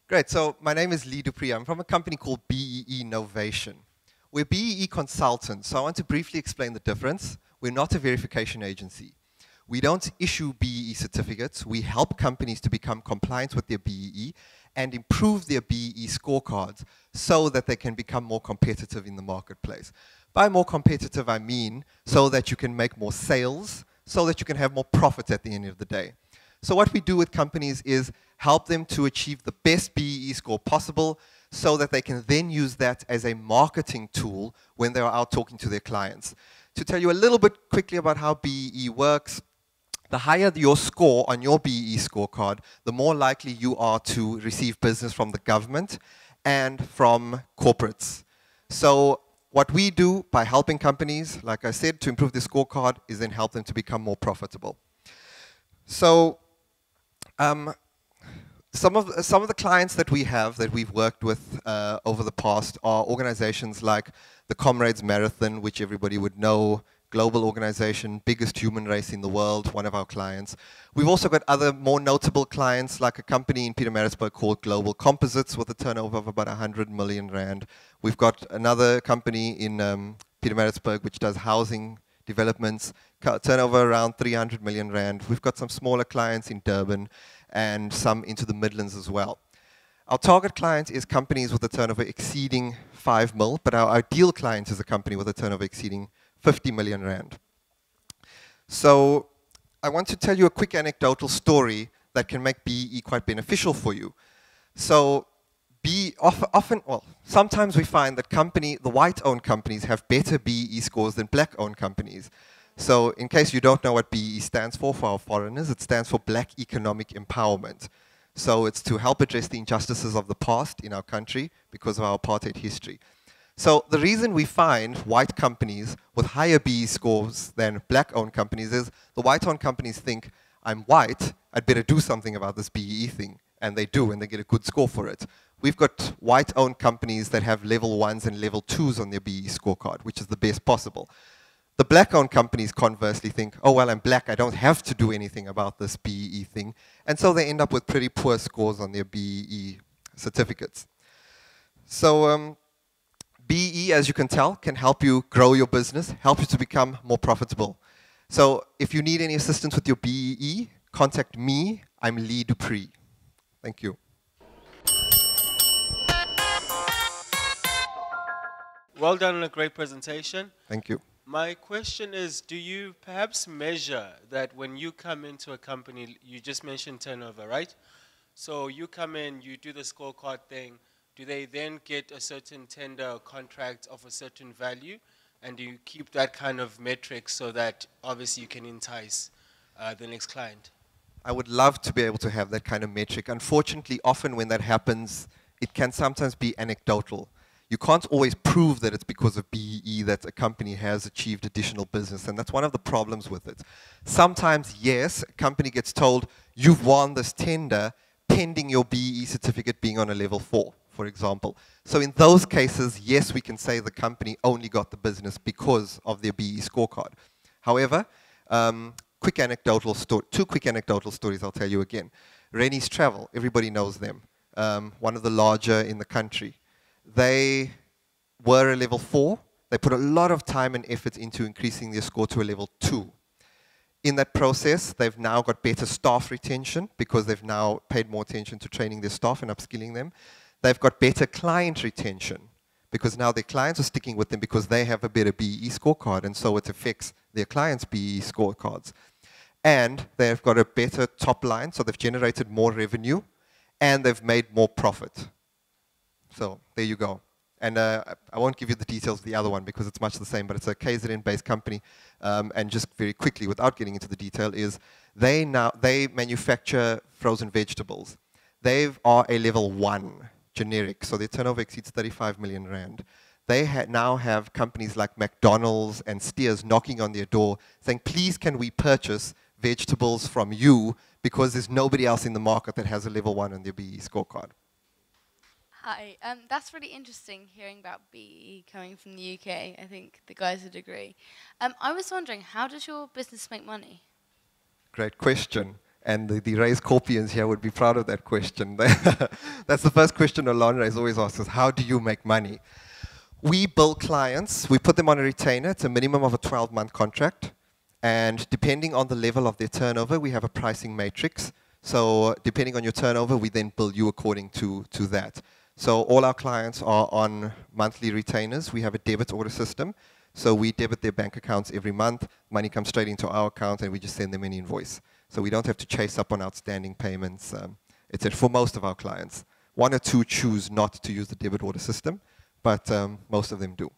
Great. So my name is Preez. I'm from a company called BEE Innovation. We're BEE consultants, so I want to briefly explain the difference. We're not a verification agency. We don't issue BEE certificates. We help companies to become compliant with their BEE and improve their BEE scorecards so that they can become more competitive in the marketplace. By more competitive, I mean so that you can make more sales, so that you can have more profit at the end of the day. So what we do with companies is help them to achieve the best BEE score possible so that they can then use that as a marketing tool when they are out talking to their clients. To tell you a little bit quickly about how BEE works, the higher your score on your BEE scorecard, the more likely you are to receive business from the government and from corporates. So what we do by helping companies, like I said, to improve their scorecard is then help them to become more profitable. So some of the clients that we have that we've worked with over the past are organizations like the Comrades Marathon, which everybody would know, global organization, biggest human race in the world, one of our clients. We've also got other more notable clients like a company in Pietermaritzburg called Global Composites with a turnover of about 100 million rand. We've got another company in Pietermaritzburg which does housing developments, turnover around 300 million rand. We've got some smaller clients in Durban and some into the Midlands as well. Our target client is companies with a turnover exceeding 5 mil, but our ideal client is a company with a turnover exceeding 50 million rand. So I want to tell you a quick anecdotal story that can make BEE quite beneficial for you. So sometimes we find that the white-owned companies have better BEE scores than black-owned companies. So in case you don't know what BEE stands for our foreigners, it stands for Black Economic Empowerment. So it's to help address the injustices of the past in our country because of our apartheid history. So the reason we find white companies with higher BEE scores than black-owned companies is the white-owned companies think, I'm white, I'd better do something about this BEE thing. And they do, and they get a good score for it. We've got white-owned companies that have level 1s and level 2s on their BEE scorecard, which is the best possible. The black-owned companies conversely think, oh, well, I'm black, I don't have to do anything about this BEE thing. And so they end up with pretty poor scores on their BEE certificates. So BEE, as you can tell, can help you grow your business, help you to become more profitable. So if you need any assistance with your BEE, contact me. I'm Preez. Thank you. Well done on a great presentation. Thank you. My question is, do you perhaps measure that when you come into a company, you just mentioned turnover, right? So you come in, you do the scorecard thing, do they then get a certain tender or contract of a certain value? And do you keep that kind of metric so that obviously you can entice the next client? I would love to be able to have that kind of metric. Unfortunately, often when that happens, it can sometimes be anecdotal. You can't always prove that it's because of BEE that a company has achieved additional business, and that's one of the problems with it. Sometimes, yes, a company gets told, you've won this tender pending your BEE certificate being on a level 4, for example. So in those cases, yes, we can say the company only got the business because of their BEE scorecard. However, two quick anecdotal stories I'll tell you again. Rennie's Travel, everybody knows them. One of the larger in the country. They were a level 4. They put a lot of time and effort into increasing their score to a level 2. In that process, they've now got better staff retention because they've now paid more attention to training their staff and upskilling them. They've got better client retention because now their clients are sticking with them because they have a better BEE scorecard, and so it affects their clients' BEE scorecards. And they've got a better top line, so they've generated more revenue, and they've made more profit. So there you go. And I won't give you the details of the other one because it's much the same, but it's a KZN-based company. And just very quickly, without getting into the detail, is they manufacture frozen vegetables. They are a level 1 generic, so their turnover exceeds 35 million rand. They now have companies like McDonald's and Steers knocking on their door saying, please can we purchase vegetables from you because there's nobody else in the market that has a level 1 on their BEE scorecard. Hi, that's really interesting hearing about BEE coming from the UK. I think the guys would agree. I was wondering, how does your business make money? Great question. And the Raise Corpians here would be proud of that question. That's the first question Alondra is always asked us, how do you make money? We bill clients, we put them on a retainer, it's a minimum of a 12-month contract. And depending on the level of their turnover, we have a pricing matrix. So depending on your turnover, we then bill you according to that. So all our clients are on monthly retainers. We have a debit order system. So we debit their bank accounts every month. Money comes straight into our account, and we just send them an invoice. So we don't have to chase up on outstanding payments, etc. For most of our clients. One or two choose not to use the debit order system, but most of them do.